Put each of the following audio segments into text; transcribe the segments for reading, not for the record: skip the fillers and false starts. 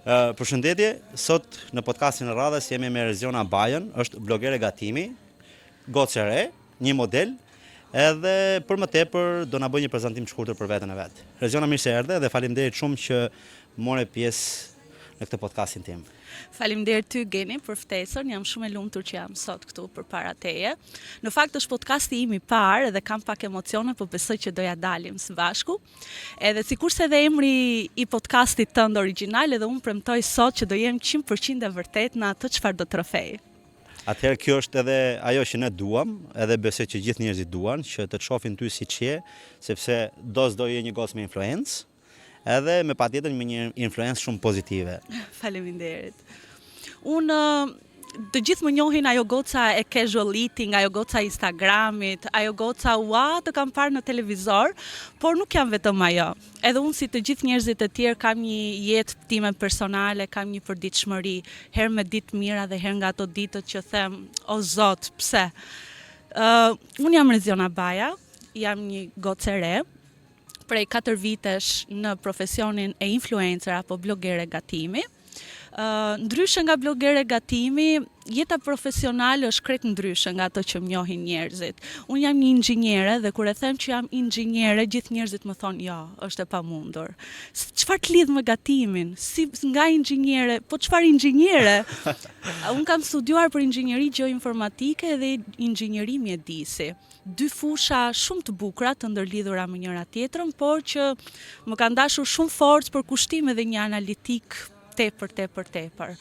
Përshëndetje, sot në podcastin e radhës jemi me Reziona Bajën, është blogere gatimi, gocë e re, një model, edhe për më tepër do na bëj një prezantim të shkurtër për veten e vet. Reziona, mirë se erdhe dhe faleminderit shumë që more pjesë në këtë podcastin tim. Faleminderit ty Geni për ftesën, jam shumë e lumtur që jam sot këtu përpara teje. Në fakt është podcasti im i parë dhe kam pak emocione, por besoj që doja dalim së bashku. Edhe sikurse edhe emri i podcastit tënd origjinal, edhe unë premtoj sot që do jem 100% e vërtet në atë çfarë do trofej. Atëherë kjo është edhe ajo që ne duam, edhe besoj që gjithë njerëzit duan, që të shohin ty siç je, sepse do je një gocë me influencë, edhe me patjetër me një influencë shumë pozitive. Faleminderit. Unë të gjithë më njohin ajo goca e casual eating, ajo goca e Instagramit, ajo goca të kam parë në televizor, por nuk jam vetëm ajo. Edhe unë si të gjithë njerëzit e tjerë kam një jetë time personale, kam një përditshmëri, herë me ditë mira dhe herë nga ato ditët që them, o Zot, pse? Unë jam Reziona Baja, jam një gocë e re, prej 4 vitesh në profesionin e influencer apo blogere gatimi. Ndryshe nga blogere gatimi, jeta profesionale është krejt ndryshe nga ato që më njohin njerëzit. Unë jam një inxhiniere dhe kur e them që jam inxhiniere, gjithë njerëzit më thonë, jo, është e pamundur. Çfarë të lidh me gatimin? Si nga inxhiniere, po çfarë inxhiniere? Unë kam studiuar për inxhinieri gjeoinformatike dhe inxhinieri mjedisi. 2 fusha shumë të bukura të ndërlidhura me njëra tjetrën, por që më kanë dashur shumë forcë për kushtim edhe një analitik tepër.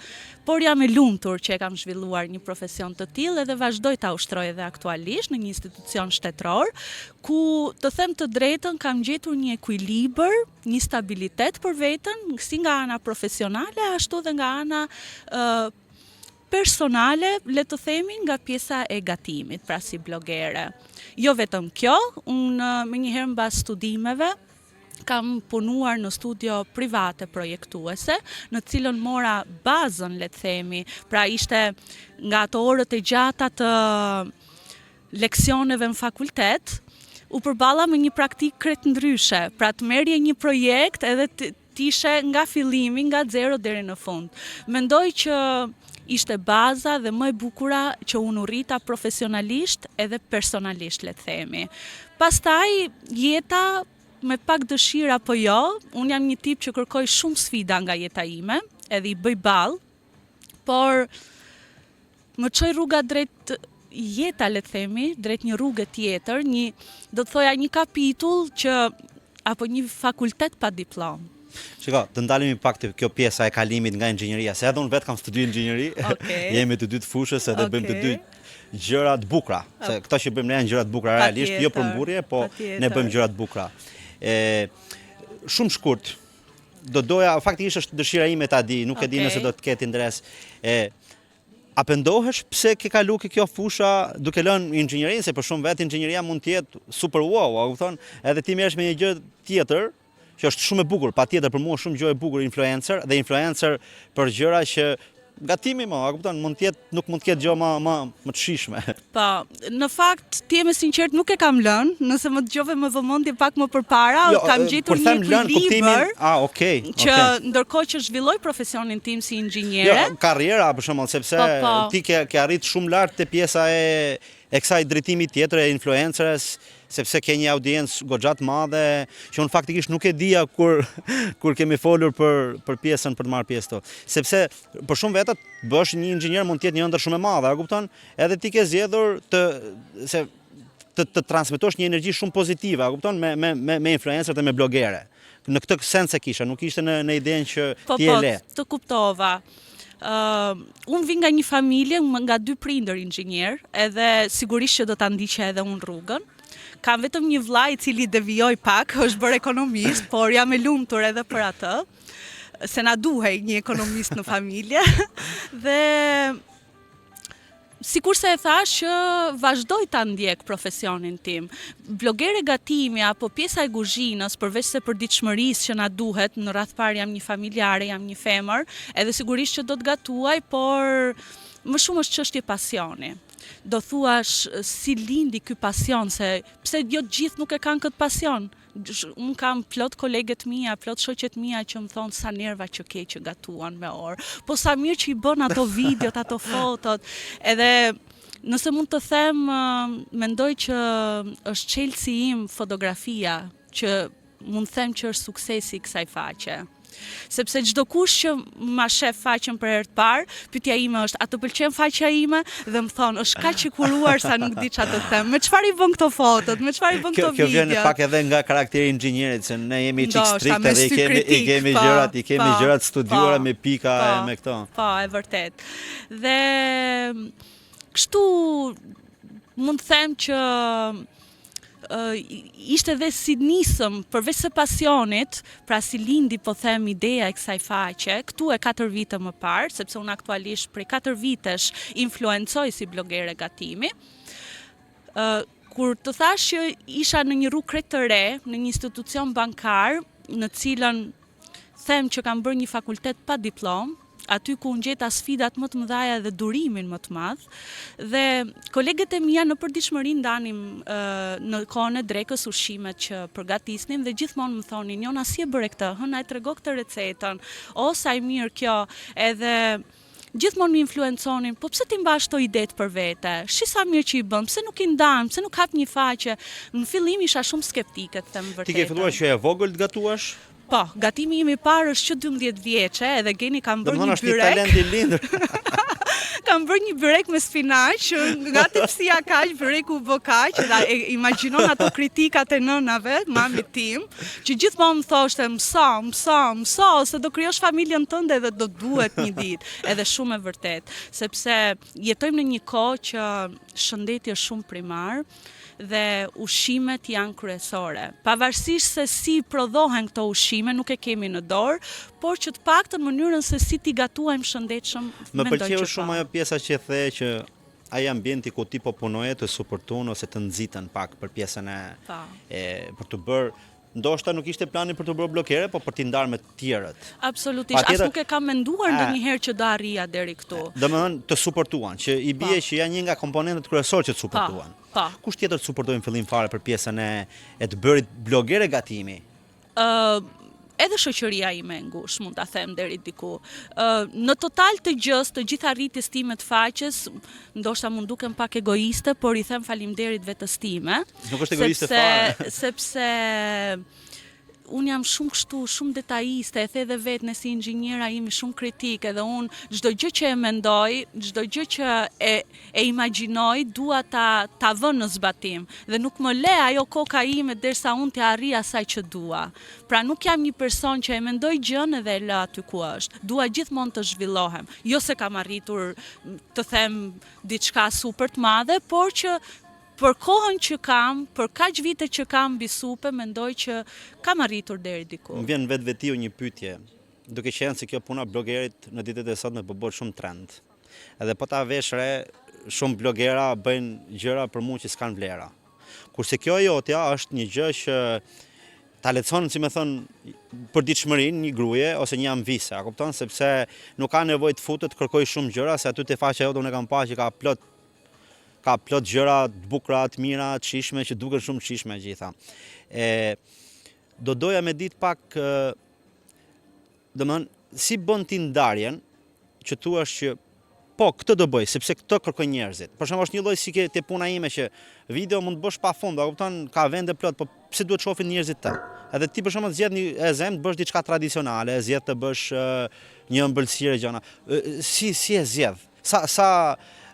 Por jam e lumtur që e kam zhvilluar një profesion të tillë edhe vazhdoj ta ushtroj edhe aktualisht në një institucion shtetëror, ku të them të drejtën kam gjetur një ekuilibër, një stabilitet për veten, si nga ana profesionale ashtu dhe nga ana personale, le të themi, nga pjesa e gatimit, pra si blogere. Jo vetëm kjo, unë menjëherë mbas studimeve kam punuar në studio private projektuese, në cilën mora bazën, le të themi, pra ishte nga ato orët e gjata të leksioneve në fakultet, u përballa me një praktik krejt ndryshe, pra të merrje një projekt edhe t'ishe nga fillimi, nga zero deri në fund. Mendoj që ishte baza dhe më e bukura që unë u rrita profesionalisht edhe personalisht, le të themi. Pastaj jeta me pak dëshira apo jo, unë jam një tip që kërkoj shumë sfida nga jeta ime, edhe i bëj ballë, por më çoj rruga drejt jeta, le të themi, drejt një rrugë tjetër, do të thoja një kapitull apo një fakultet pa diplomë. Shiko, të ndalemi pak të kjo pjesa e kalimit nga inxhinieria, se edhe unë vetë kam studiuar inxhinieri, jemi të dy të fushës edhe bëjmë të dy gjëra të bukura. Se këto që bëjmë ne janë gjëra të bukura realisht, jo për mburje, po ne bëjmë gjëra të bukura. Shumë shkurt, faktikisht është dëshira ime ta di, nuk e di nëse do të ketë interes. A pendohesh pse ke kalu kjo fusha duke lënë inxhinierinë, se për shumë vetë inxhinieria mund të jetë super wow, a kupton? Edhe ti merresh me një gjë tjetër që është shumë e bukur, patjetër për mua shumë gjë e bukur influencer dhe influencer për gjëra që gatimi a kupton, nuk mund të ketë gjë më të shishme. Po, në fakt, ti me sinqert nuk e kam lënë, nëse më dëgjove më vëmendje pak më përpara, kam gjetur një ekuilibër që ndërkohë që zhvilloj profesionin tim si inxhiniere. Jo, karriera për shembull, sepse ti ke arrit shumë lart te pjesa e kësaj drejtimi tjetër e influencerës, sepse ke një audiencë goxha të madhe, që unë faktikisht nuk e dija kur kemi folur për pjesën për të marrë pjesë këto. Sepse për shumë veta bësh një inxhinier mund të jetë një ëndër shumë e madhe, a kupton? Edhe ti ke zgjedhur të transmetosh një energji shumë pozitive, a kupton, me influencer dhe me blogere. Në këtë sens e kisha, nuk ishte në idenë që ti e le. Po, të kuptova. Unë vi nga një familje, nga 2 prindër inxhinier, edhe sigurisht që do ta ndiqja edhe unë rrugën. Kam vetëm një vllai i cili devijoi pak, është bërë ekonomist, por jam e lumtur edhe për atë, se na duhej një ekonomist në familje. Dhe sikurse e thash që vazhdoj ta ndjek profesionin tim. Blogere gatimi apo pjesa e kuzhinës, përveç se përditshmërisë që na duhet, në radh parë jam një familjare, jam një femër, edhe sigurisht që do të gatuaj, por më shumë është çështje pasioni. Do thuash si lindi ky pasion, se pse jo të gjithë nuk e kanë këtë pasion. Unë kam plot kolegët mia, plot shoqet mia që më thonë sa nerva që ke që gatuan me orë. Po sa mirë që i bën ato videot, ato fotot. Edhe nëse mund të them, mendoj që është çelësi im fotografia, që mund të them që është suksesi i kësaj faqe. Sepse çdo kush që ma shef faqen për herë të parë, pyetja ime është, a të pëlqen faqja ime? Dhe më thonë, është kaq e kuruar sa nuk di çfarë të them. Me çfarë i bën këto fotot? Me çfarë i bën këto Kjo vjen videot? pak edhe nga karakteri i inxhinierit, se ne jemi çik Ndoshta, strikt me edhe sy kritik, i kemi gjërat studiuara me pika po, e me këto. Po, e vërtet. Dhe kështu mund të them që ishte dhe si nisëm, përveç se pasionit, pra si lindi po them ideja e kësaj faqe, këtu e 4 vite më parë, sepse unë aktualisht prej 4 vitesh influencoj si blogere gatimi. Kur të thash që isha në një rrugë krejt të re, në një institucion bankar, në cilën them që kam bërë një fakultet pa diplom, aty ku unë gjeta sfidat më të mëdhaja dhe durimin më të madh, dhe kolegët e mia në përditshmëri ndanim në kohën e drekës ushqimet që përgatisnim dhe gjithmonë më thonin, Jona, si e bëre këtë? Na e trego këtë recetën. O, sa i mirë kjo. Edhe gjithmonë më influenconin, po pse ti mbash këto idet për vete? Shi sa mirë që i bën, pse nuk i ndan, pse nuk hap një faqe? Në fillim isha shumë skeptike, të them vërtetën. Ti ke filluar që e vogël të gatuash? Po, gatimi im i parë është që 12 vjeçe, edhe Geni kam bërë një është një byrek. talent i lindur. Kam bërë një byrek me spinaq, nga tepsia kaq, byreku bë kaq, dhe imagjinon ato kritikat e nënave, mamit tim, që gjithmonë më thoshte mëso, se do krijosh familjen tënde dhe do duhet një ditë. Edhe shumë e vërtet, sepse jetojmë në një kohë që shëndeti është shumë primar, dhe ushqimet janë kryesore. Pavarësisht se si prodhohen këto ushqime, nuk e kemi në dorë, por që të paktën mënyrën se si t'i gatuajmë shëndetshëm, Më mendoj pëlqeu që shumë ajo pjesa që the që ai ambienti ku ti po punoje të suporton ose të nxitën pak për pjesën për të bërë. Ndoshta nuk ishte plani për të bërë blokere, po për t'i ndarë me të tjerët. Absolutisht, as nuk e kam menduar ndonjëherë që do arrija deri këtu. Domethënë të suportuan, që i bie që janë një nga komponentët kryesorë që të suportuan. Kush tjetër të suportoi në fillim fare për pjesën e të bërit blogere gatimi? Edhe shoqëria ime e ngushtë, mund ta them deri diku. Në total të gjës, të gjitha arritjes time të faqes, ndoshta mund dukem pak egoiste, por i them faleminderit vetes time. Nuk është egoiste fare. Sepse unë jam shumë kështu, shumë detajiste, e the dhe vetë në si inxhiniera imi shumë kritike dhe unë çdo gjë që e mendoj, çdo gjë që e imagjinoj, dua ta vë në zbatim dhe nuk më le ajo koka ime derisa unë t'ja arrij asaj që dua. Pra nuk jam një person që e mendoj gjën edhe e lë aty ku është. Dua gjithmonë të zhvillohem. Jo se kam arritur të them diçka super të madhe, por që për kohën që kam, për kaq vite që kam mbi supe, mendoj që kam arritur deri diku. Më vjen vetvetiu një pyetje, duke qenë se kjo puna blogerit në ditët e sotme po bëhet shumë trend. Edhe po ta vesh re, shumë blogera bëjnë gjëra për mua që s'kan vlera. Kurse kjo jotja është një gjë që ta lehtëson, si më thon, përditshmërinë një gruaje ose një amvise, a kupton, sepse nuk ka nevojë të futet, kërkoj shumë gjëra, se aty te faqja jote unë kam parë që ka plot gjëra të bukura, të mira, të shijshme, që duken shumë të shijshme gjitha. Do doja me ditë pak, domethënë, si bën ti ndarjen që thuash që po, këtë do bëj, sepse këtë kërkojnë njerëzit. Për shembull, është një lloj si te puna ime që video mund të bësh pafund, a kupton, ka vende plot, po pse duhet shohin njerëzit të? Edhe ti për shembull zgjedh një të bësh diçka tradicionale, zgjedh të bësh një ëmbëlsirë gjëna. Si e zgjedh?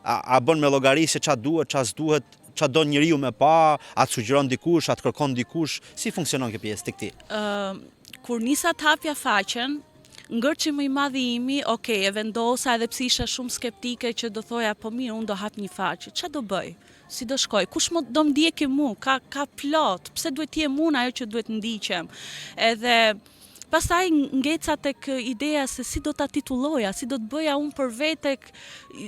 A bën me llogari se ç'a duhet, ç'a s'duhet, ç'a do njeriu me pa, a të sugjeron dikush, a të kërkon dikush, si funksionon kjo pjesë tek ti? Kur nisa të hapja faqen, ngërçi më i madh i imi, e vendosa edhe pse isha shumë skeptike që do thoja, po mirë, unë do hap një faqe, ç'a do bëj? Si do shkoj? Kush do më ndjekë mu? Ka plot, pse duhet të jem unë ajo që duhet ndiqem? Edhe pastaj ngeca tek ideja se si do ta titulloja, si do të bëja unë për vete,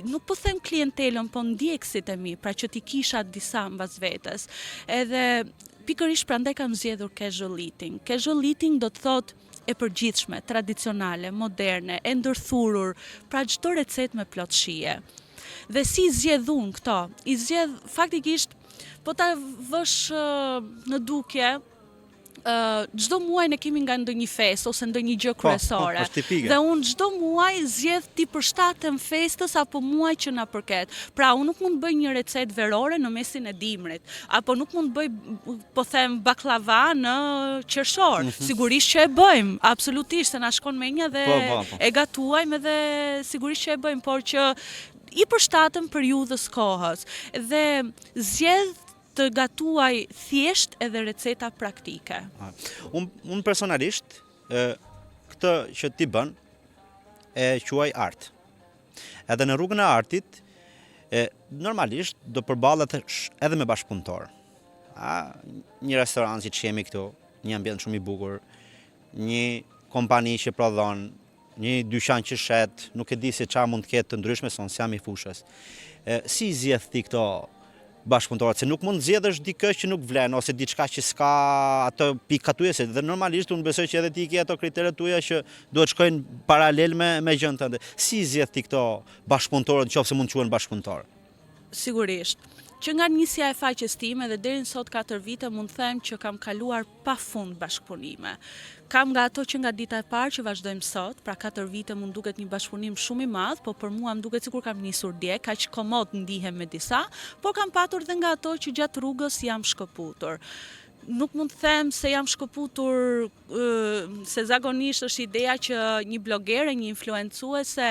nuk po them klientelën, po ndjekësit e mi, pra që ti kisha disa mbas vetes. Edhe pikërisht prandaj kam zgjedhur casual eating. Casual eating do të thotë e përgjithshme, tradicionale, moderne, e ndërthurur, pra çdo recetë me plot shije. Dhe si zgjedh unë këto? I zgjedh faktikisht, po ta vësh në dukje, çdo muaj ne kemi nga ndonjë festë ose ndonjë gjë kryesore. është tipike. Dhe unë çdo muaj zgjedh ti përshtatem festës apo muaj që na përket. Pra unë nuk mund të bëj një recetë verore në mesin e dimrit, apo nuk mund të bëj, po them, baklava në qershor. Sigurisht që e bëjmë, absolutisht, se na shkon menja dhe Po. e gatuajmë dhe sigurisht që e bëjmë, por që i përshtatem periudhës kohës dhe zgjedh të gatuaj thjesht edhe receta praktike. Unë personalisht, këtë që ti bën, e quaj art. Edhe në rrugën e artit, normalisht do përballesh edhe me bashkëpunëtor. Një restoran si që kemi këtu, një ambient shumë i bukur, një kompani që prodhon, një dyqan që shet, nuk e di se çfarë mund të ketë të ndryshme, son jam i fushës. Si zgjedh ti këto bashkëpunëtorët, se nuk mund të zgjedhësh dikë që nuk vlen ose diçka që s'ka ato pikë katuese, dhe normalisht unë besoj që edhe ti ke ato kriteret tuaja që duhet shkojnë paralel me gjën tënde. Si zgjedh ti këto bashkëpunëtorët, nëse mund të quhen bashkëpunëtor? Sigurisht. Që nga nisja e faqes time dhe deri në sot 4 vite mund të them që kam kaluar pafund bashkëpunime. Kam nga ato që nga dita e parë që vazhdojmë sot, pra 4 vite mund duket një bashkëpunim shumë i madh, po për mua më duket sikur kam nisur dje, kaq komod ndihem me disa, por kam patur dhe nga ato që gjatë rrugës jam shkëputur. Nuk mund të them se jam shkëputur, se zakonisht është ideja që një blogere, një influencuese,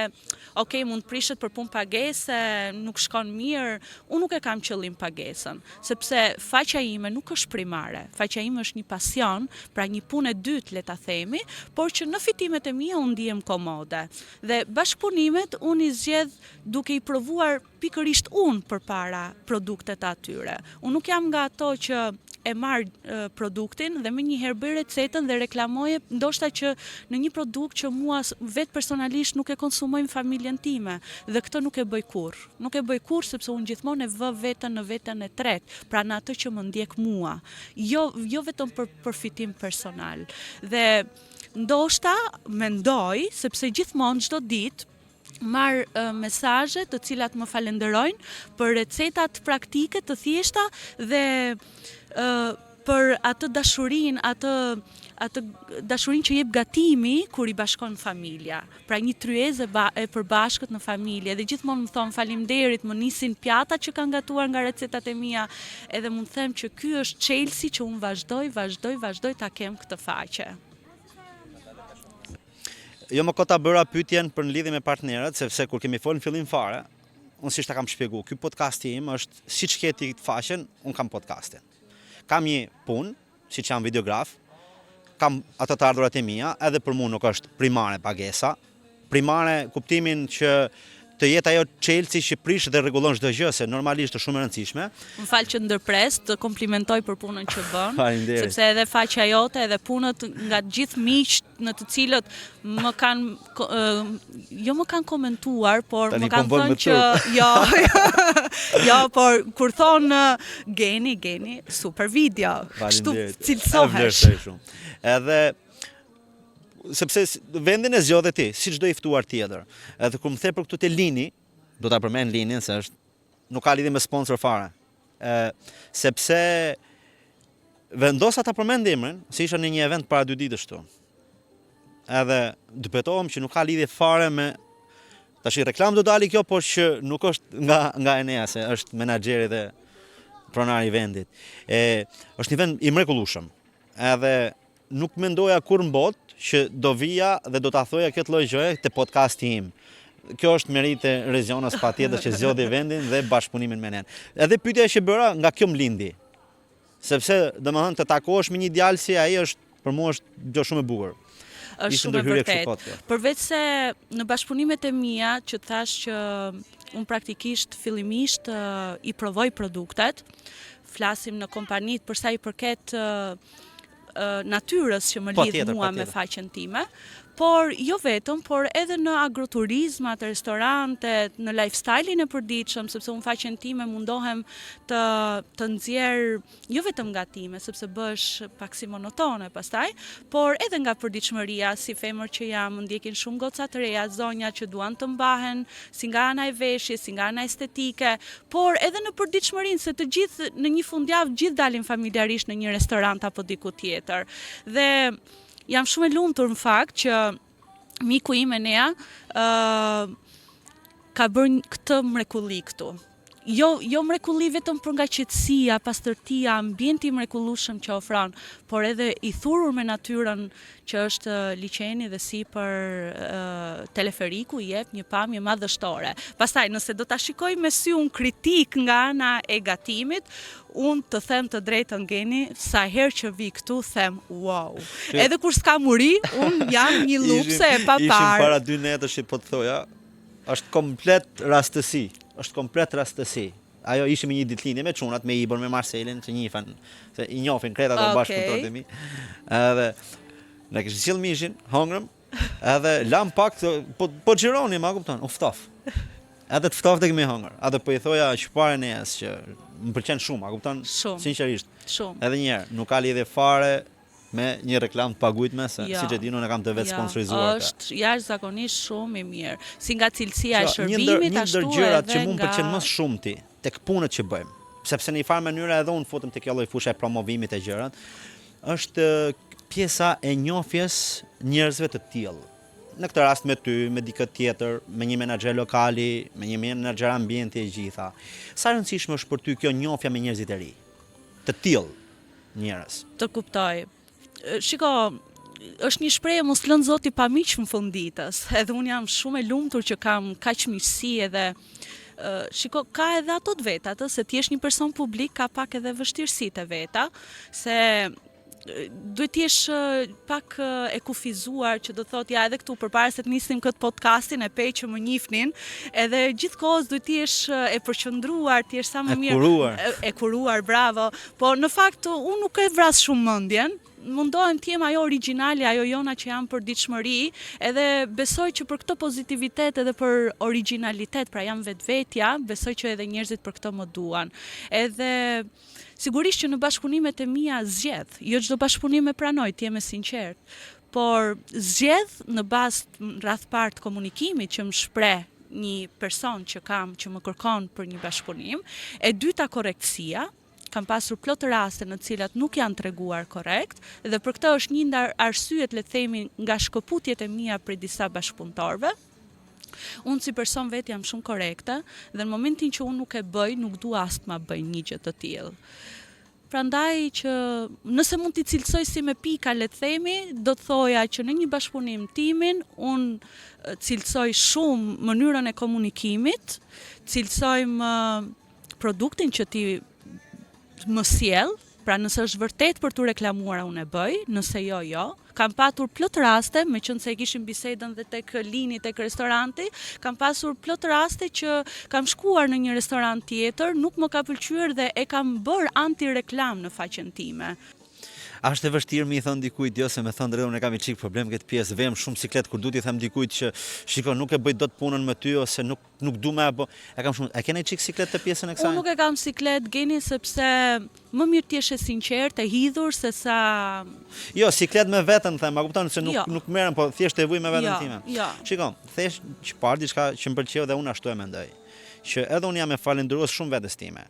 mund prishet për punë pagese, nuk shkon mirë. Unë nuk e kam qëllim pagesën, sepse faqja ime nuk është primare. Faqja ime është një pasion, pra një punë e dytë, le ta themi, por që në fitimet e mia unë ndihem komode. Dhe bashkëpunimet unë i zgjedh duke i provuar pikërisht unë përpara produktet atyre. Unë nuk jam nga ato që e marr produktin dhe me njëherë bëj recetën dhe reklamoje, ndoshta që në një produkt që mua vetë personalisht nuk e konsumojmë familjen time, dhe këtë nuk e bëj kurrë. Nuk e bëj kurrë sepse unë gjithmonë e vë veten në veten e tretë, pra në atë që më ndjek mua, jo vetëm për përfitim personal. Dhe ndoshta mendoj, sepse gjithmonë çdo ditë marr mesazhe të cilat më falenderojnë për recetat praktike të thjeshta dhe për atë dashurinë, atë dashurinë që jep gatimi kur i bashkon familja. Pra një tryezë e përbashkët në familje. Dhe gjithmonë më thon faleminderit, më nisin pjatat që kanë gatuar nga recetat e mia, edhe mund të them që ky është çelësi që unë vazhdoj ta kem këtë faqe. Jo më kota bëra pyetjen për në lidhje me partnerët, sepse kur kemi folën fillim fare, unë si ta kam shpjeguar, ky podcasti im është siç ke ti faqen, unë kam podcastin. Kam një punë, siç jam videograf, kam ato të ardhurat e mia, edhe për mua nuk është primare pagesa, primare kuptimin që të jetë ajo çelësi që prish dhe rregullon çdo gjë, se normalisht është shumë e rëndësishme. Më fal që ndërpres, të komplimentoj për punën që bën, Faleminderit. sepse edhe faqja jote edhe punët nga të gjithë miqt në të cilët më kanë komentuar, por Tani më kanë po bën thënë që jo, por kur thonë Geni, super video. Kështu cilësohesh. Shumë. Edhe sepse vendin e zgjodhe ti, si çdo i ftuar tjetër. Edhe kur më the për këtu te Lini, do ta përmend Linin se nuk ka lidhje me sponsor fare. Sepse vendosa ta përmend emrin, se isha në një event para 2 ditësh këtu. Edhe dëpetohem që nuk ka lidhje fare me tash reklam do dali kjo, por që nuk është nga Enea, se është menaxheri dhe pronari i vendit. Është një vend i mrekullueshëm. Edhe nuk mendoja kur në botë që do vija dhe do ta thoja këtë lloj gjëje te podcasti im. Kjo është merit e Rezionës patjetër që zgjodhi vendin dhe bashkëpunimin me ne. Edhe pyetja që bëra nga kjo më lindi. Sepse domethënë të takohesh me një djalë si ai është për mua është gjë shumë e bukur. Është shumë e vërtetë. Përveç se në bashkëpunimet e mia që thash që unë praktikisht fillimisht i provoj produktet, flasim në kompanitë për sa i përket natyrës që më lidh mua me faqen time, por jo vetëm, por edhe në agroturizmat, restorantet, në lifestyle-in e përditshëm, sepse unë faqen time mundohem të nxjerr jo vetëm nga time, sepse bësh pak si monotone pastaj, por edhe nga përditshmëria, si femër që jam, më ndjekin shumë goca të reja, zonja që duan të mbahen, si nga ana e veshjes, si nga ana estetike, por edhe në përditshmërinë, se të gjithë në një fundjavë gjithë dalin familjarisht në një restorant apo diku tjetër. tjetër. Dhe jam shumë e lumtur në fakt që miku im Enea ka bërë këtë mrekulli këtu. Jo mrekulli vetëm për nga qetësia, pastërtia, ambienti i mrekullueshëm që ofron, por edhe i thurur me natyrën që është liçeni dhe sipër teleferiku i jep një pamje madhështore. Pastaj nëse do ta shikoj me sy un kritik nga ana e gatimit, unë të them të drejtën Geni, sa herë që vi këtu them wow. Edhe kur s'ka muri, unë jam një lupse e papar. Ishim para 2 netësh që po të thoja, është komplet rastësi. Është komplet rastësi. Ajo ishim një ditëlindje me çunat, me Ibor, me Marcelin, që njihen, se i njohin kreta të bashkëpunëtorët e mi. Edhe ne kishim sill mishin, hëngrëm, edhe lam pak, po xhironi, ma kupton, u ftof. Edhe të ftofte kemi hëngër. Edhe po i thoja çfarë neas që më pëlqen shumë, a kupton? Sinqerisht. Shumë. Edhe një herë, nuk ka lidhje fare me një reklam të pagujtme, se siç e dini unë kam të vetë sponsorizuar. Është jashtëzakonisht shumë e mirë. Si nga cilësia e shërbimit, ashtu edhe nga gjërat që mund pëlqen më shumë ti tek punët që bëjmë, sepse në një farë mënyrë edhe unë futem tek kjo lloj fushe e promovimit e gjërat, është pjesa e njohjes njerëzve të tillë. Në këtë rast me ty, me dikë tjetër, me një menaxher lokali, me një menaxher ambienti e gjitha. Sa rëndësishme është për ty kjo njohja me njerëzit e ri? Të tillë njerëz. Të kuptoj. Shiko, është një shprehje mos lënë Zoti pa miq në fund ditës. Edhe unë jam shumë e lumtur që kam kaq miqësi edhe shiko, ka edhe ato të vetat, se ti je një person publik, ka pak edhe vështirësitë e veta, se duhet të jesh pak e kufizuar, që do thotë ja edhe këtu përpara se të nisim këtë podcastin e pej që më njihnin, edhe gjithkohës duhet të jesh e përqendruar, të jesh sa më mirë. E kuruar, bravo. Po në fakt unë nuk e vras shumë mendjen. Mundohem të jem ajo origjinale, ajo jona që jam për ditëshmëri, edhe besoj që për këtë pozitivitet edhe për origjinalitet, pra jam vetvetja, besoj që edhe njerëzit për këtë më duan. Edhe sigurisht që në bashkëpunimet e mia zgjedh, jo çdo bashkëpunim e pranoj, të jem e sinqert, por zgjedh në bazë rreth parë të komunikimit që më shpreh një person që më kërkon për një bashkëpunim, e dyta korrektësia. Kam pasur plot raste në të cilat nuk janë treguar korrekt, dhe për këtë është një ndër arsyet, le të themi, nga shkëputjet e mia për disa bashkëpunëtorëve. Unë si person vetë jam shumë korrekte, dhe në momentin që unë nuk e bëj, nuk dua as të ma bëj një gjë të tillë. Prandaj që nëse mund t'i cilësoj si me pika, le të themi, do të thoja që në një bashkëpunim timin unë cilësoj shumë mënyrën e komunikimit, cilësojmë produktin që ti më sjell, pra nëse është vërtet për t'u reklamuar unë e bëj, nëse jo. Kam patur plot raste, meqense e kishim bisedën dhe tek Lini, tek restoranti, kam pasur plot raste që kam shkuar në një restorant tjetër, nuk më ka pëlqyer dhe e kam bërë anti-reklam në faqen time. A është e vështirë mi i thënë dikujt, jo se me thënë drejtë unë e kam i çik problem këtë pjesë, vem shumë siklet kur du t'i them dikujt që shiko nuk e bëj dot punën me ty ose nuk du me apo e kam shumë. A keni çik siklet të pjesën e kësaj? Unë nuk e kam siklet, Geni, sepse më mirë ti jesh e sinqert, e hidhur se sa Jo, siklet me veten them, a kupton se nuk merrem, po thjesht e vuj me veten time. Shiko, thesh çfarë diçka që më pëlqeu dhe unë ashtu e mendoj. Që edhe unë jam e falendërues shumë vetes time.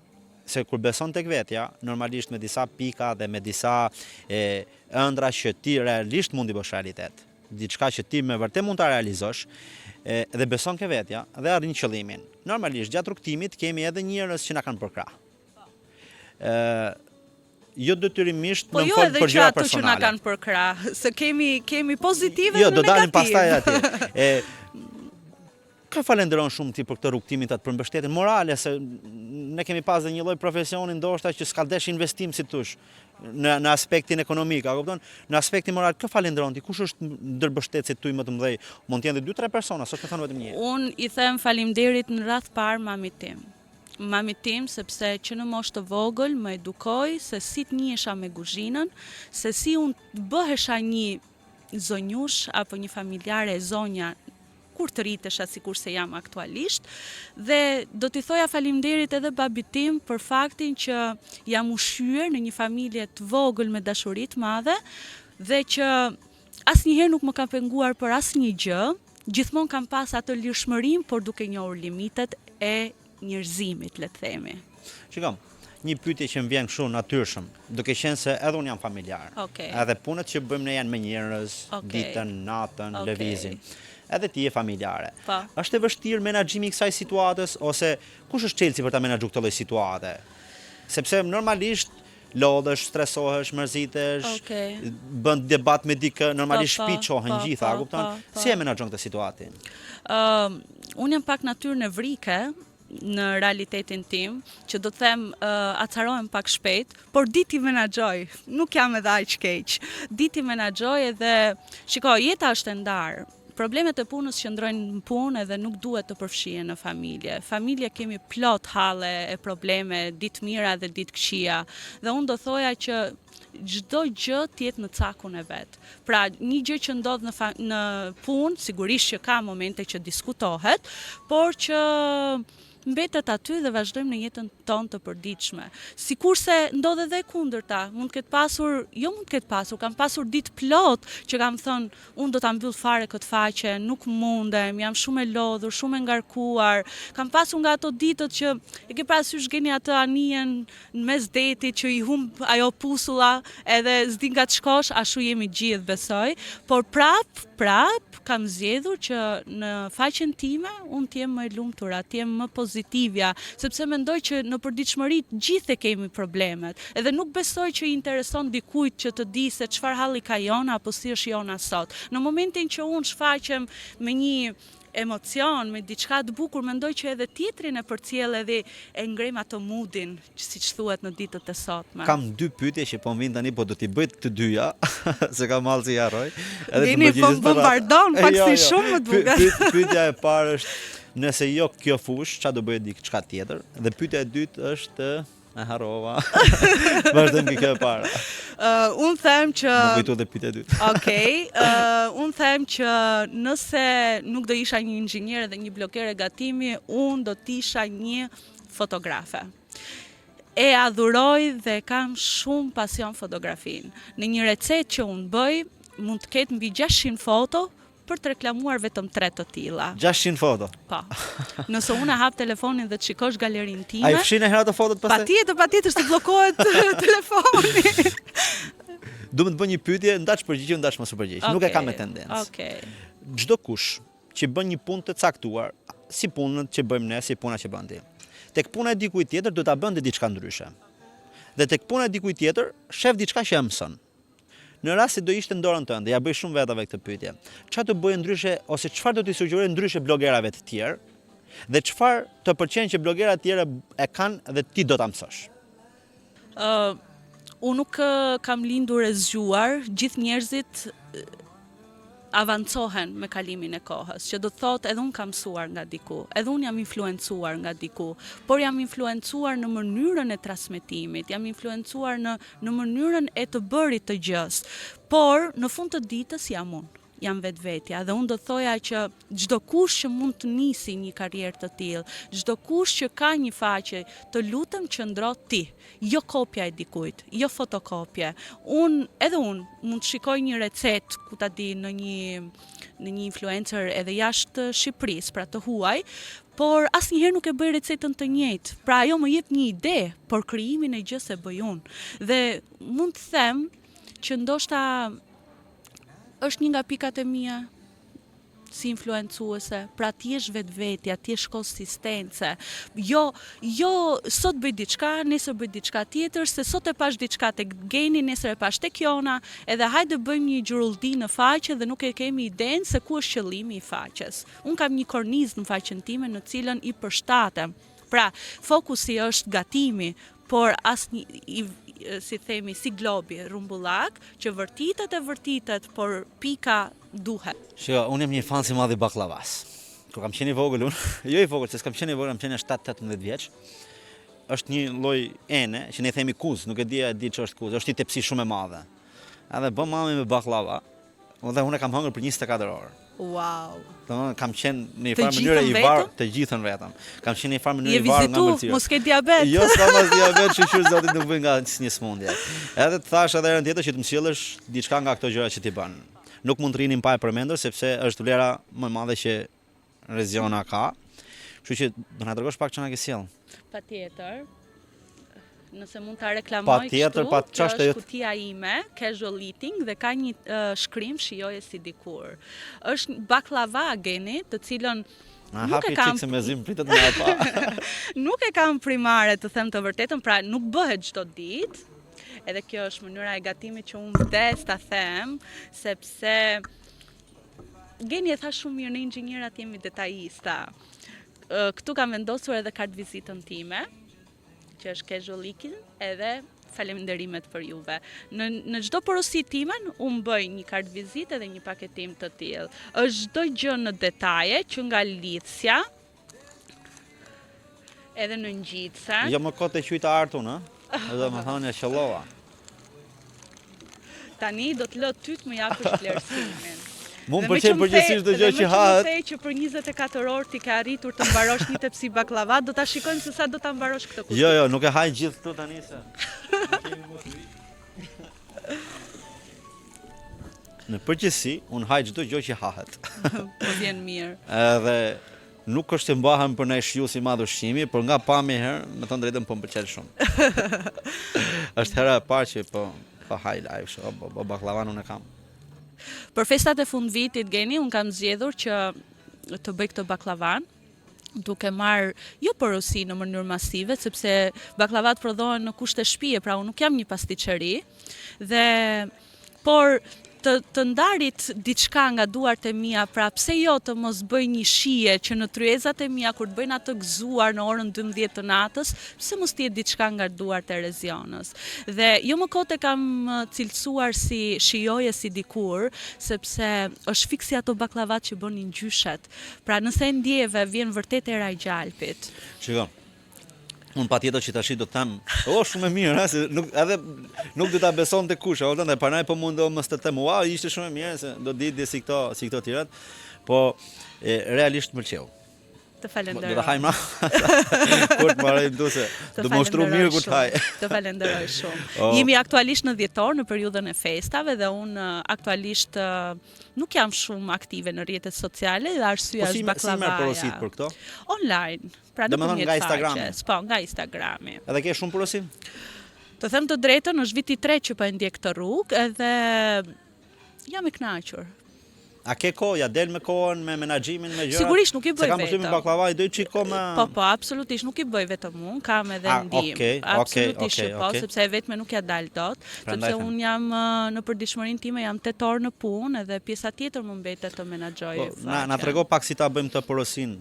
Se kur beson tek vetja, normalisht me disa pika dhe me disa ëndra që ti realisht mund t'i bësh realitet, diçka që ti me vërtet mund ta realizosh, dhe beson ke vetja dhe arrin qëllimin. Normalisht gjatë rrugtimit kemi edhe njerëz që na kanë përkrah. Jo detyrimisht në fol për gjëra personale. Po jo edhe që na kanë përkrah, se kemi pozitive dhe negative. Jo, do dalim pastaj atje. Ka falenderon shumë ti për këtë rrugtimin të përmbështetjen morale, se ne kemi pas dhe një lloj profesioni ndoshta që s'ka desh investim si thosh në aspektin ekonomik, a kupton? Në aspektin moral, kë falenderon ti? Kush është ndër mbështetësit tuaj më të mëdhej? Mund të jenë 2-3 persona, s'është më thënë vetëm një. Unë i them faleminderit në radh parë mamit tim. Mamit tim, sepse që në moshë të vogël më edukoi se si të njihesha me kuzhinën, se si unë bëhesha një zonjush apo një familjare e zonja kur të rritesha sikur se jam aktualisht, dhe do t'i thoja faleminderit edhe babit tim për faktin që jam ushqyer në një familje të vogël me dashuri të madhe dhe që asnjëherë nuk më ka penguar për asnjë gjë, gjithmonë kam pas atë lirshmërinë, por duke njohur limitet e njerëzimit, le të themi. Shikom, një pyetje që më vjen kështu natyrshëm, duke qenë se edhe unë jam familjar. Okej. Edhe punët që bëjmë ne janë me njerëz, ditën, natën, lëvizin. Edhe ti je familjare. Po. Është e vështirë menaxhimi i kësaj situatës ose kush është çelësi për ta menaxhuar këtë lloj situate? Sepse normalisht lodhesh, stresohesh, mërzitesh, bën debat me dikë, normalisht shtëpi çohen gjitha, a kupton? Si e menaxhon këtë situatin? Unë jam pak natyrë nevrike në realitetin tim, që do të them acarohem pak shpejt, por diti menaxhoj, nuk jam edhe aq keq. Diti menaxhoj edhe, shiko, jeta është e ndarë. Problemet e punës qëndrojnë në punë edhe nuk duhet të përfshihen në familje. Familje kemi plot halle e probleme, ditë mira dhe ditë këqija. Dhe unë do thoja që çdo gjë tjetë në cakun e vet. Pra, një gjë që ndodh në punë, sigurisht që ka momente që diskutohet, por që mbetet aty dhe vazhdojmë në jetën tonë të përditshme. Sikurse ndodh edhe kundërta, mund të ketë pasur, kam pasur ditë plot që kam thënë, unë do ta mbyll fare këtë faqe, nuk mundem, jam shumë e lodhur, shumë e ngarkuar. Kam pasur nga ato ditët që e ke parasysh gjeni atë anijen në mes detit që i humb ajo pusulla edhe s'di nga të shkosh, ashtu jemi gjithë besoj, por prap kam zgjedhur që në faqen time unë të jem më e lumtur, të jem më pozitivja, sepse mendoj që në përditshmëri gjithë kemi problemet. Edhe nuk besoj që i intereson dikujt që të di se çfarë halli ka jona apo si është jona sot. Në momentin që unë shfaqem me një emocion, me diçka të bukur, mendoj që edhe tjetrin e përcjell edhe e ngrem ato moodin, siç thuhet në ditët e sotme. Kam dy pyetje që po më vijnë tani, po do t'i bëj të dyja, se kam mallë si harroj. Dini po bombardon, pak si shumë më duket. Pyetja e parë është, nëse jo kjo fush, ç'a do bëhet diçka tjetër? Dhe pyetja e dytë është, e harrova. Vazhdojmë kjo e para. Unë them që... Më kujtu dhe pyetja e dytë. Okej, unë them që nëse nuk do isha një inxhinier dhe një blogere gatimi, unë do t'isha një fotografe. E adhuroj dhe kam shumë pasion fotografin. Në një recet që unë bëj, mund të ketë mbi 600 foto, për të reklamuar vetëm 3 të tilla. 600 foto? Po. Nëse unë hap telefonin dhe të shikosh galerinë time... A i fshin e herë ato fotot pastaj? Patjetër se bllokohet telefoni. Du më të bëj një pyetje, ndaç përgjigje, ndaç mos u përgjigj. Nuk e kam me tendencë. Okej. Çdo kush që bën një punë të caktuar, si punën që bëjmë ne, si puna që bën ti. Tek puna e dikujt tjetër do ta bënte diçka ndryshe. Dhe tek puna e dikujt tjetër shef diçka që e mëson. Në rast se do ishte në dorën tënde, ja bëj shumë vetave këtë pyetje. Çfarë do bëje ndryshe ose çfarë do t'i sugjeroj ndryshe blogerave të tjerë? Dhe çfarë të pëlqen që blogerat të tjerë e kanë dhe ti do ta mësosh? Unë nuk kam lindur e zgjuar, gjithë njerëzit avancohen me kalimin e kohës, që do të thotë edhe unë kam mësuar nga diku, edhe unë jam influencuar nga diku, por jam influencuar në mënyrën e transmetimit, jam influencuar në mënyrën e të bërit të gjës, por në fund të ditës jam unë. Jam vetvetja dhe unë do thoja që çdo kush që mund të nisi një karrierë të tillë, çdo kush që ka një faqe, të lutem qëndro ti, jo kopja e dikujt, jo fotokopje. Edhe unë mund të shikoj një recet, ku ta di, në një influencer edhe jashtë Shqipërisë, pra të huaj, por asnjëherë nuk e bëj recetën të njëjtë. Pra ajo më jep një ide, por krijimin e gjës e bëj unë. Dhe mund të them që ndoshta është një nga pikat e mia si influencuese, pra ti je vetvetja, ti je konsistence. Jo, sot bëj diçka, nesër bëj diçka tjetër, se sot e pash diçka tek Geni, nesër e pash tek Jona, edhe hajde bëjmë një gjurulldi në faqe dhe nuk e kemi idenë se ku është qëllimi i faqes. Unë kam një kornizë në faqen time në cilën i përshtatem. Pra, fokusi është gatimi, por si themi, si globi, rumbullak, që vërtitet, por pika duhet. Shiko, unë jam një fan si madh i baklavas. Kur kam qenë i vogël unë, jo i vogël, se s'kam qenë i vogël, kam qenë 7-18 vjeç. Është një lloj ene, që ne themi kuz, nuk e di që është kuz, është një tepsi shumë e madhe. Edhe bëm mami me baklava, dhe unë e kam hëngur për 24 orë. Wow. Kam qenë në një farë mënyrë i varur, të gjithën vetëm. Kam qenë në një farë mënyrë i varur nga mëlçira. Mos ke diabet. Jo, s'kam as diabet, shqyr Zotit nuk vjen nga një smundje. Edhe të thash edhe herën tjetër që të mësjellësh diçka nga këto gjëra që ti bën. Nuk mund të rrinim pa e përmendur sepse është vlera më e madhe që Reziona ka. Kështu që do na tregosh pak çfarë na ke sjell. Patjetër. nëse mund ta reklamoj Patjetër, kështu, kjo ç'është është kutia ime, Casual Eating, dhe ka një shkrim shijoje si dikur. Është baklava geni, të cilën nuk e kam se me zim pritet me pa. nuk e kam primare të them të vërtetën, pra nuk bëhet çdo ditë. Edhe kjo është mënyra e gatimit që unë vdes ta them, sepse Geni e tha shumë mirë, në inxhinierat jemi detajista. Këtu kam vendosur edhe kartë vizitën time, që është Casual Eating, edhe faleminerimet për juve. Në çdo porosi timen, unë bëj një kartë vizitë dhe një paketim të tillë. Është çdo gjë në detaje, që nga lidhja, edhe në ngjitse. Jo më kote qyta artun, ha? Edhe më thonë e shëllova. Tani do të lë ty të më japësh vlerësimin. Mund pëlqen përgjithsisht çdo gjë që hahet. Dhe më që për 24 orë ti ke arritur të mbarosh një tepsi baklava, do ta shikojmë se sa do ta mbarosh këtë kuti. Jo, nuk e haj gjithë këtu tani se. Në përgjithësi, unë haj çdo gjë që hahet. Po vjen mirë. Edhe nuk është të mbahem për ne shiu si madh ushqimi, por nga pami herë, me thënë drejtën po më pëlqen shumë. Është hera e parë që po haj live, po baklavan unë e kam. Për festat e fundvitit, Geni, unë kam zgjedhur që të bëj këtë baklavan, duke marrë jo porosi në mënyrë masive, sepse baklavat prodhohen në kushte shtëpie, pra unë nuk jam një pastiçeri, por të ndarit diçka nga duart e mia, pra pse jo të mos bëj një shije që në tryezat e mia kur të bëjnë atë gëzuar në orën 12 të natës, pse mos të jetë diçka nga duart e Rezionës. Dhe jo më kote kam cilësuar si shijoje si dikur, sepse është fiksi ato baklavat që bënin gjyshet. Pra nëse e ndjeve, vjen vërtet era i gjalpit. Shiko. Unë patjetër që tash do të them, shumë e mirë, se nuk do ta beson te kush, dhe paraj po mundo mos të them, ishte shumë e mirë se do ditë si këto tjerat, po realisht m'pëlqeu. Të falenderoj. Do ta hajmë. Kur të marrim duse, do moshtru mirë kur të haj. Të falenderoj shumë. Jemi aktualisht në dhjetor në periudhën e festave dhe unë aktualisht nuk jam shumë aktive në rrjetet sociale dhe arsyeja është baklavaja. Si merr porosit për këto? Online. Pra në nga Instagrami. Po, nga Instagrami. Edhe ke shumë porosim? Të them të drejtën, është viti 3 që po e ndjek këtë rrugë edhe jam e kënaqur. A ke kohë, ja del me kohën, me menaxhimin, me gjërat? Sigurisht nuk i bëj vetëm. Se kam përshtypjen baklava i do çiko me. Po, absolutisht nuk i bëj vetëm unë, kam edhe ndihmë. Absolutisht po, sepse vetme nuk ja dal dot, sepse unë jam në përditshmërinë time jam 8 orë në punë edhe pjesa tjetër më mbetet të menaxhoj. Na trego pak si ta bëjmë të porosin.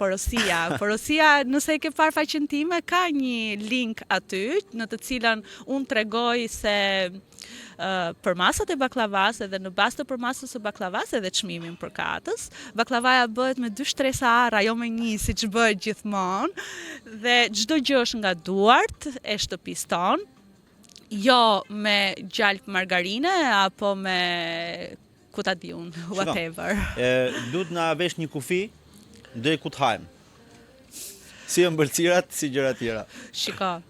Porosia, nëse e ke parë faqen time, ka një link aty, në të cilën unë tregoj se për masat e baklavas edhe në bazë të përmasës së baklavas edhe çmimin për katës, baklavaja bëhet me 2 shtresa arra, jo me 1 siç bëhet gjithmonë, dhe çdo gjë është nga duart e shtëpisë tonë, jo me gjalp margarine apo me ku ta di unë, whatever. Duhet na vesh një kufi deri ku të hajmë. Si ëmbëlsirat, si gjëra tjera. Shiko,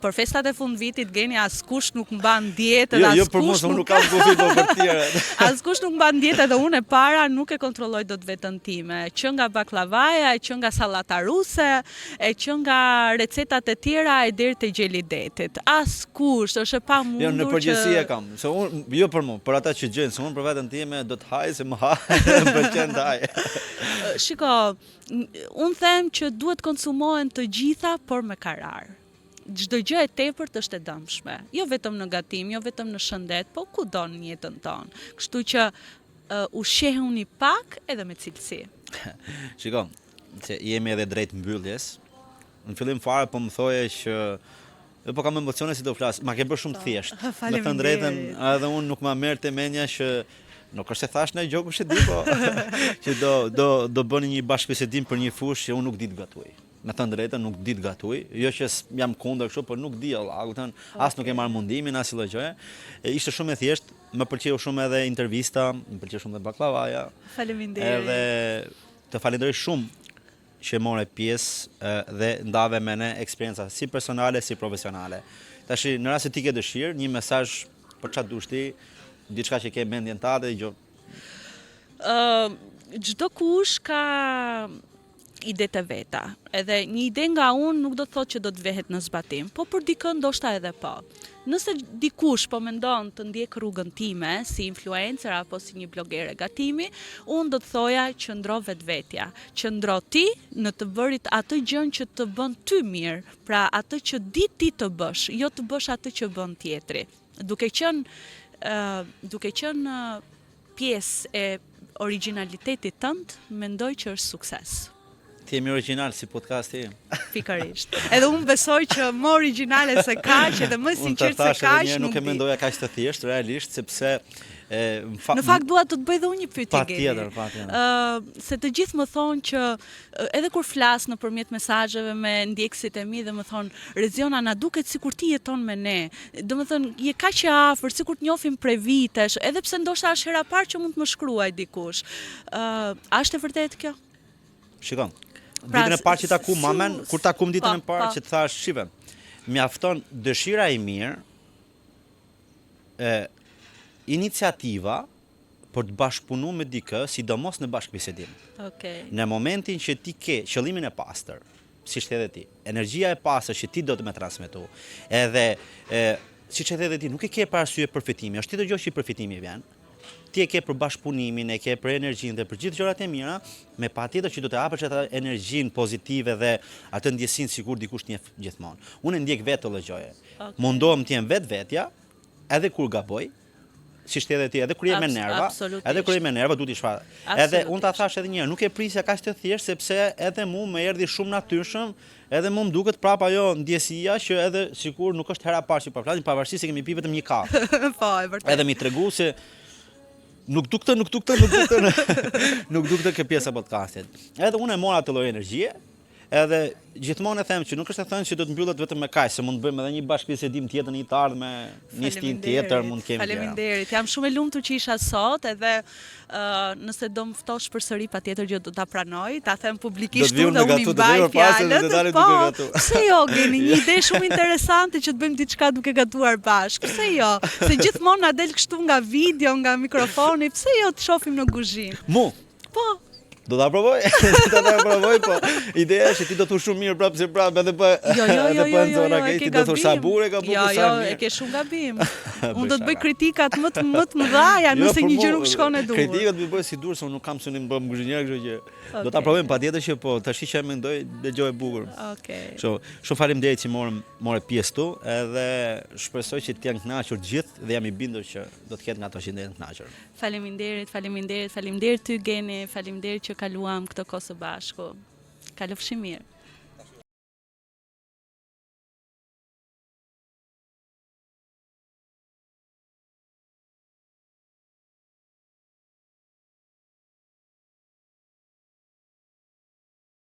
për festat e fundvitit, Geni, askush nuk mban dietë, jo për mos unë nuk kam kufi po për tjera. Askush nuk mban dietë dhe unë e para nuk e kontrolloj dot veten time, që nga baklavaja, që nga sallata ruse, që nga recetat e tjera e deri te gjelidetit. Askush është e pamundur. Jo, në përgjithësi e kam. Se unë jo për mua, për ata që gjejnë, se unë për veten time do të haj se më haj, më pëlqen të haj. Shiko, unë them që duhet konsumohen të gjitha, por me karar. Çdo gjë e tepërt është e dëmshme, jo vetëm në gatim, jo vetëm në shëndet, po kudo në jetën tonë. Kështu që ushqehuni pak edhe me cilësi. Shiko, se jemi edhe drejt mbylljes. Në fillim fare po më thoje që po kam emocione si do flas, ma ke bërë shumë thjesht. Me thënë drejtën, edhe unë nuk ma merr te mendja që nuk është se thash në gjoku që di, po që do bëni një bashkëbisedim për një fushë që unë nuk di të gatuj. Me thënë drejtën, nuk di të gatuj. Jo që jam kundër kështu, por nuk di as nuk e marr mundimin, as lloj gjëje. Ishte shumë e thjeshtë, më pëlqeu shumë edhe intervista, më pëlqeu shumë edhe baklavaja. Faleminderit. Edhe të falenderoj shumë që morë pjesë dhe ndave me ne eksperjenca si personale si profesionale. Tash në rast se ti ke dëshirë, një mesazh për çfarë dush ti, diçka që ke mendjen tate, gjë. Çdo kush ka idet e veta. Edhe një ide nga unë nuk do të thotë që do të vehet në zbatim, po për dikën ndoshta edhe po. Nëse dikush po mendon të ndjek rrugën time si influencer apo si një blogere gatimi, unë do të thoja qëndro vetvetja. Qëndro ti në të bërit atë gjën që të bën ty mirë, pra atë që di ti të bësh, jo të bësh atë që bën tjetri. Duke qenë pjesë e originalitetit tënd, mendoj që është sukses. Ti jemi original si podcasti im. Pikërisht. Edhe unë besoj që më originale se kaq edhe më sinqert se kaq nuk e mendoja kaq të thjesht, realisht, sepse në fakt dua të bëj dhe unë një pyetje. Patjetër. Se të gjithë më thonë që edhe kur flas nëpërmjet mesazheve me ndjekësit e mi dhe më thonë, Reziona, na duket sikur ti jeton me ne. Domethënë, je kaq e afër, sikur të njohim prej vitesh, edhe pse ndoshta është hera parë që mund të më shkruaj dikush. A është e vërtetë kjo? Shikon. Ditën e parë që taku mamen, kur takum ditën e parë që të thash, shive, mjafton dëshira e mirë, iniciativa për të bashkëpunuar me dikë, sidomos në bashkëbisedim. Në momentin që ti ke qëllimin e pastër, siç the edhe ti, energjia e pastër që ti do të më transmeto, edhe siç e the edhe ti, nuk e ke për arsye përfitimi, është ti dëgjosh që përfitimi vjen. Ti e ke për bashkëpunimin, e ke për energjinë dhe për gjithë gjërat e mira, me patjetër që do të hapësh atë energjinë pozitive dhe atë ndjesinë sikur dikush të njeh gjithmonë. Unë ndjek vetë këtë gjë. Mundohem të jem vetvetja, edhe kur gaboj, siç the edhe ti, edhe kur jam me nerva, edhe kur jam me nerva duhet i shfaq. Edhe unë ta thash edhe një herë, nuk e prisja kaq të thjesht sepse edhe mua më erdhi shumë natyrshëm, edhe mua më duket prap ajo ndjesia që edhe sikur nuk është hera parë që po flasim, pavarësisht se kemi pi vetëm një kafë. Po, e vërtetë. Edhe mi tregu se nuk dukte kjo pjesa e podcastit. Edhe unë e mora atë lloj energjie, edhe gjithmonë e them që nuk është e thënë që do të mbyllet vetëm me kaq, se mund të bëjmë edhe një bashkëbisedim tjetër në të ardhme, një stil tjetër mund të kemi. Faleminderit. Jam shumë e lumtur që isha sot, edhe nëse do më ftosh përsëri patjetër që do ta pranoj, ta them publikisht dhe unë i mbaj fjalën. Po, pse jo, keni një ide shumë interesante që të bëjmë diçka duke gatuar bashkë. Pse jo? Se gjithmonë na del kështu nga video, nga mikrofoni, pse jo të shohim në kuzhinë? Mu. Po. Do ta provoj, po ideja është që ti do të thush shumë mirë prapë se prapë edhe po ti do thosh sa bure ka bukur sa. Jo, e ke shumë gabim. Unë do të bëj kritikat më të mëdha nëse një gjë nuk shkon e duhur. Kritikat do të bëj si dur se unë nuk kam synim bëm kuzhinier, kështu që do ta provojmë patjetër që po tash që e mendoj dëgjoj e bukur. Okej. Shumë faleminderit që morë pjesë tu, edhe shpresoj që të jenë kënaqur të gjithë dhe jam i bindur që do të ketë nga ato që janë të kënaqur. Faleminderit ty Geni, faleminderit që kaluam këtë kohë së bashku. Kalofshi mirë.